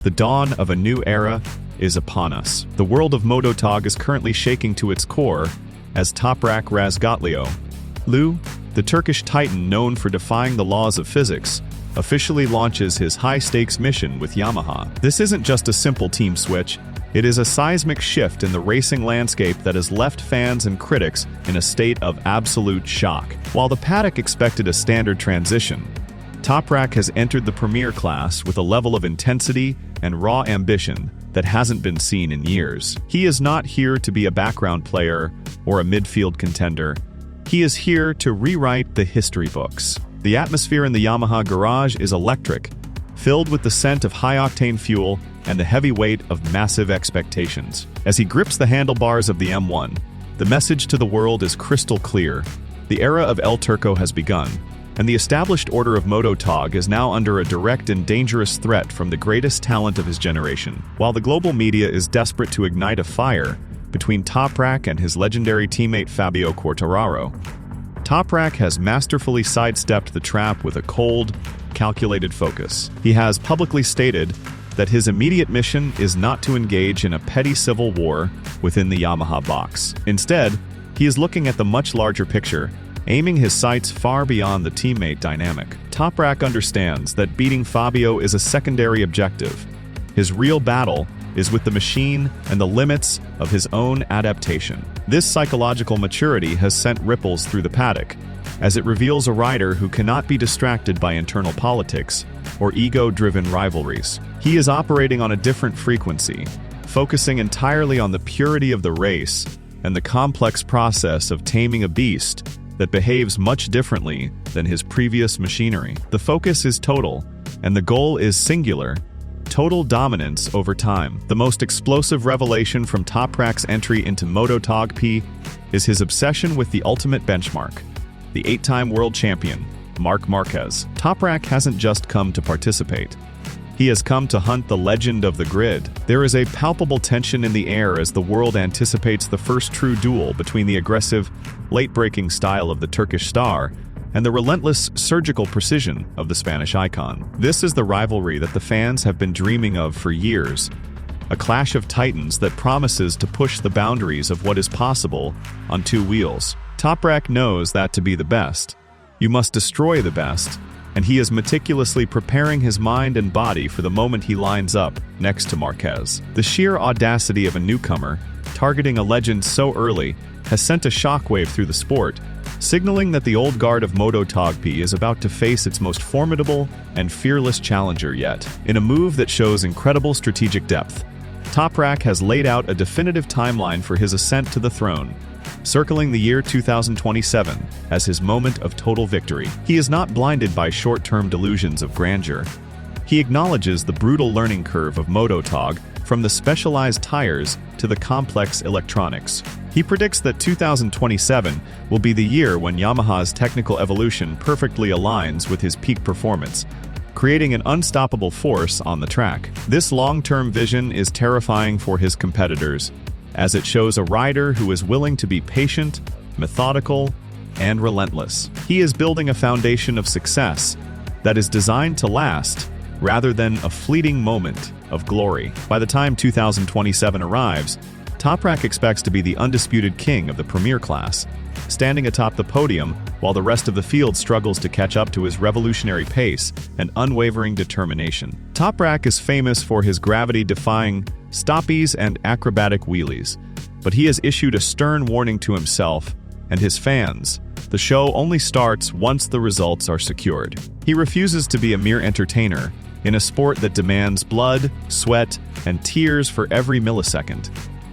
The dawn of a new era is upon us. The world of MotoTOG is currently shaking to its core as Toprak Razgatlıoğlu, the Turkish titan known for defying the laws of physics, officially launches his high-stakes mission with Yamaha. This isn't just a simple team switch, it is a seismic shift in the racing landscape that has left fans and critics in a state of absolute shock. While the paddock expected a standard transition, Toprak has entered the premier class with a level of intensity and raw ambition that hasn't been seen in years. He is not here to be a background player or a midfield contender. He is here to rewrite the history books. The atmosphere in the Yamaha garage is electric, filled with the scent of high-octane fuel and the heavy weight of massive expectations. As he grips the handlebars of the M1, the message to the world is crystal clear. The era of El Turco has begun, and the established order of MotoTOG is now under a direct and dangerous threat from the greatest talent of his generation. While the global media is desperate to ignite a fire between Toprak and his legendary teammate Fabio Quartararo, Toprak has masterfully sidestepped the trap with a cold, calculated focus. He has publicly stated that his immediate mission is not to engage in a petty civil war within the Yamaha box. Instead, he is looking at the much larger picture, aiming his sights far beyond the teammate dynamic. Toprak understands that beating Fabio is a secondary objective. His real battle is with the machine and the limits of his own adaptation. This psychological maturity has sent ripples through the paddock, as it reveals a rider who cannot be distracted by internal politics or ego-driven rivalries. He is operating on a different frequency, focusing entirely on the purity of the race and the complex process of taming a beast that behaves much differently than his previous machinery. The focus is total, and the goal is singular: total dominance over time. The most explosive revelation from Toprak's entry into MotoGP is his obsession with the ultimate benchmark, the 8-time world champion, Marc Marquez. Toprak hasn't just come to participate. He has come to hunt the legend of the grid. There is a palpable tension in the air as the world anticipates the first true duel between the aggressive, late-breaking style of the Turkish star and the relentless, surgical precision of the Spanish icon. This is the rivalry that the fans have been dreaming of for years, a clash of titans that promises to push the boundaries of what is possible on two wheels. Toprak knows that to be the best, you must destroy the best, and he is meticulously preparing his mind and body for the moment he lines up next to Marquez. The sheer audacity of a newcomer, targeting a legend so early, has sent a shockwave through the sport, signaling that the old guard of MotoGP is about to face its most formidable and fearless challenger yet. In a move that shows incredible strategic depth, Toprak has laid out a definitive timeline for his ascent to the throne, circling the year 2027 as his moment of total victory. He is not blinded by short-term delusions of grandeur. He acknowledges the brutal learning curve of MotoTOG, from the specialized tires to the complex electronics. He predicts that 2027 will be the year when Yamaha's technical evolution perfectly aligns with his peak performance, creating an unstoppable force on the track. This long-term vision is terrifying for his competitors, as it shows a rider who is willing to be patient, methodical, and relentless. He is building a foundation of success that is designed to last, rather than a fleeting moment of glory. By the time 2027 arrives, Toprak expects to be the undisputed king of the premier class, standing atop the podium while the rest of the field struggles to catch up to his revolutionary pace and unwavering determination. Toprak is famous for his gravity-defying stoppies and acrobatic wheelies, but he has issued a stern warning to himself and his fans: the show only starts once the results are secured. He refuses to be a mere entertainer in a sport that demands blood, sweat, and tears for every millisecond.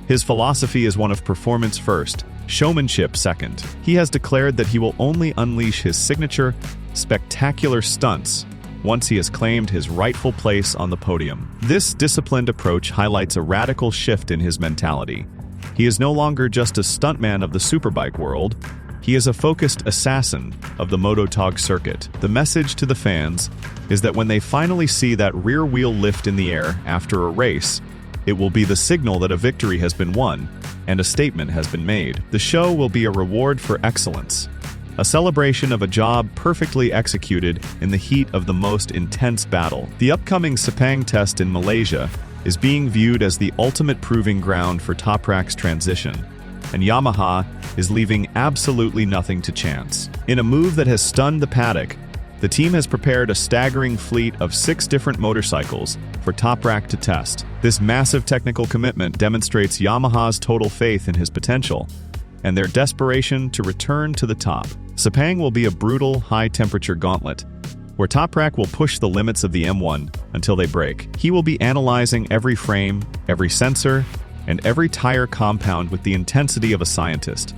His philosophy is one of performance first, showmanship second. He has declared that he will only unleash his signature, spectacular stunts once he has claimed his rightful place on the podium. This disciplined approach highlights a radical shift in his mentality. He is no longer just a stuntman of the superbike world. He is a focused assassin of the MotoTOG circuit. The message to the fans is that when they finally see that rear wheel lift in the air after a race, it will be the signal that a victory has been won and a statement has been made. The show will be a reward for excellence, a celebration of a job perfectly executed in the heat of the most intense battle. The upcoming Sepang Test in Malaysia is being viewed as the ultimate proving ground for Toprak's transition, and Yamaha is leaving absolutely nothing to chance. In a move that has stunned the paddock, the team has prepared a staggering fleet of 6 different motorcycles for Toprak to test. This massive technical commitment demonstrates Yamaha's total faith in his potential and their desperation to return to the top. Sepang will be a brutal, high-temperature gauntlet, where Toprak will push the limits of the M1 until they break. He will be analyzing every frame, every sensor, and every tire compound with the intensity of a scientist.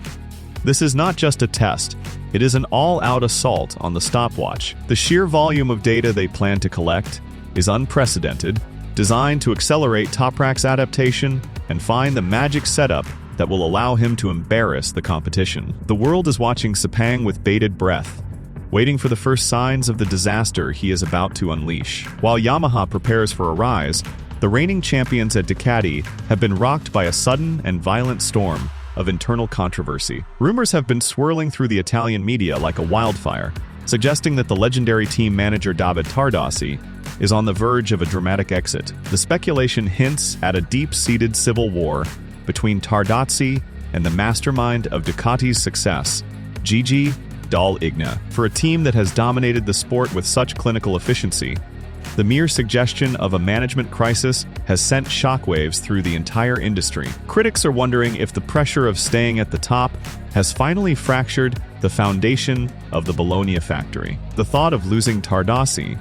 This is not just a test, it is an all-out assault on the stopwatch. The sheer volume of data they plan to collect is unprecedented, designed to accelerate Toprak's adaptation and find the magic setup that will allow him to embarrass the competition. The world is watching Sepang with bated breath, waiting for the first signs of the disaster he is about to unleash. While Yamaha prepares for a rise, the reigning champions at Ducati have been rocked by a sudden and violent storm of internal controversy. Rumors have been swirling through the Italian media like a wildfire, suggesting that the legendary team manager Davide Tardozzi is on the verge of a dramatic exit. The speculation hints at a deep-seated civil war between Tardozzi and the mastermind of Ducati's success, Gigi Dall'Igna. For a team that has dominated the sport with such clinical efficiency, the mere suggestion of a management crisis has sent shockwaves through the entire industry. Critics are wondering if the pressure of staying at the top has finally fractured the foundation of the Bologna factory. The thought of losing Tardozzi,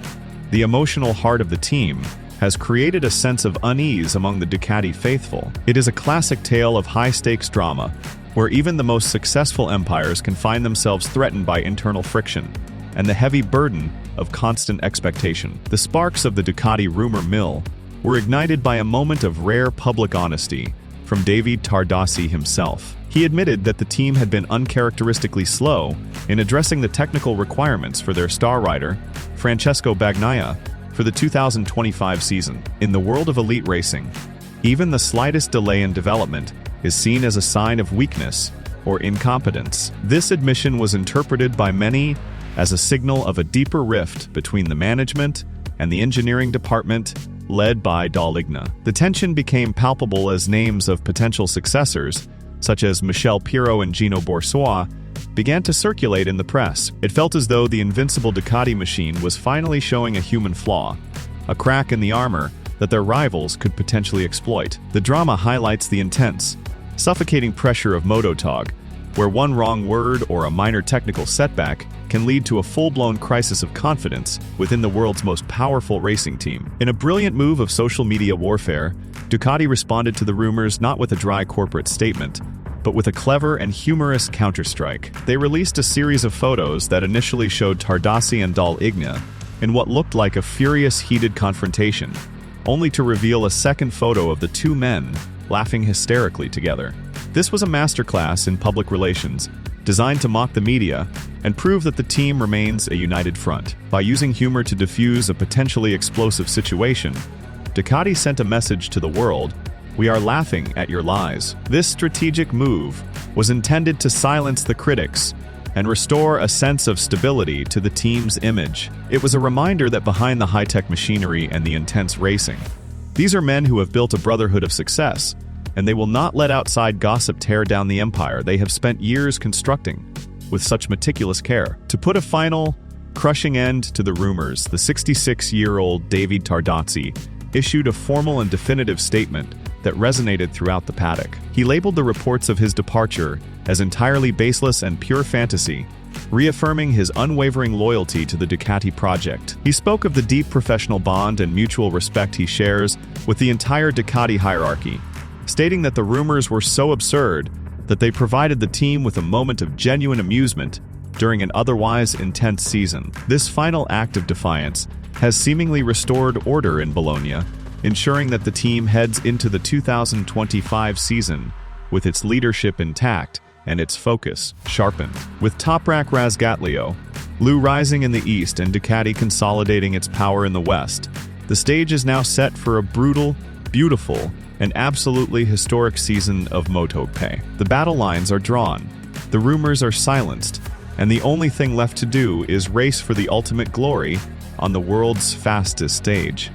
the emotional heart of the team, has created a sense of unease among the Ducati faithful. It is a classic tale of high-stakes drama, where even the most successful empires can find themselves threatened by internal friction and the heavy burden of constant expectation. The sparks of the Ducati rumor mill were ignited by a moment of rare public honesty from Davide Tardozzi himself. He admitted that the team had been uncharacteristically slow in addressing the technical requirements for their star rider, Francesco Bagnaia, for the 2025 season. In the world of elite racing, even the slightest delay in development is seen as a sign of weakness or incompetence. This admission was interpreted by many as a signal of a deeper rift between the management and the engineering department led by Dall'Igna. The tension became palpable as names of potential successors, such as Michel Pirro and Gino Boursois, began to circulate in the press. It felt as though the invincible Ducati machine was finally showing a human flaw, a crack in the armor that their rivals could potentially exploit. The drama highlights the intense, suffocating pressure of MotoTOG, where one wrong word or a minor technical setback can lead to a full-blown crisis of confidence within the world's most powerful racing team. In a brilliant move of social media warfare, Ducati responded to the rumors not with a dry corporate statement, but with a clever and humorous counterstrike. They released a series of photos that initially showed Tardozzi and Dall'Igna in what looked like a furious, heated confrontation, only to reveal a second photo of the two men laughing hysterically together. This was a masterclass in public relations, designed to mock the media and prove that the team remains a united front. By using humor to diffuse a potentially explosive situation, Ducati sent a message to the world: "We are laughing at your lies." This strategic move was intended to silence the critics and restore a sense of stability to the team's image. It was a reminder that behind the high-tech machinery and the intense racing, these are men who have built a brotherhood of success, and they will not let outside gossip tear down the empire they have spent years constructing with such meticulous care. To put a final, crushing end to the rumors, the 66-year-old Davide Tardozzi issued a formal and definitive statement that resonated throughout the paddock. He labeled the reports of his departure as entirely baseless and pure fantasy, reaffirming his unwavering loyalty to the Ducati project. He spoke of the deep professional bond and mutual respect he shares with the entire Ducati hierarchy, stating that the rumors were so absurd that they provided the team with a moment of genuine amusement during an otherwise intense season. This final act of defiance has seemingly restored order in Bologna, ensuring that the team heads into the 2025 season with its leadership intact and its focus sharpened. With Toprak Razgatlıoğlu rising in the east and Ducati consolidating its power in the west, the stage is now set for a brutal, beautiful, and absolutely historic season of MotoGP. The battle lines are drawn, the rumors are silenced, and the only thing left to do is race for the ultimate glory on the world's fastest stage.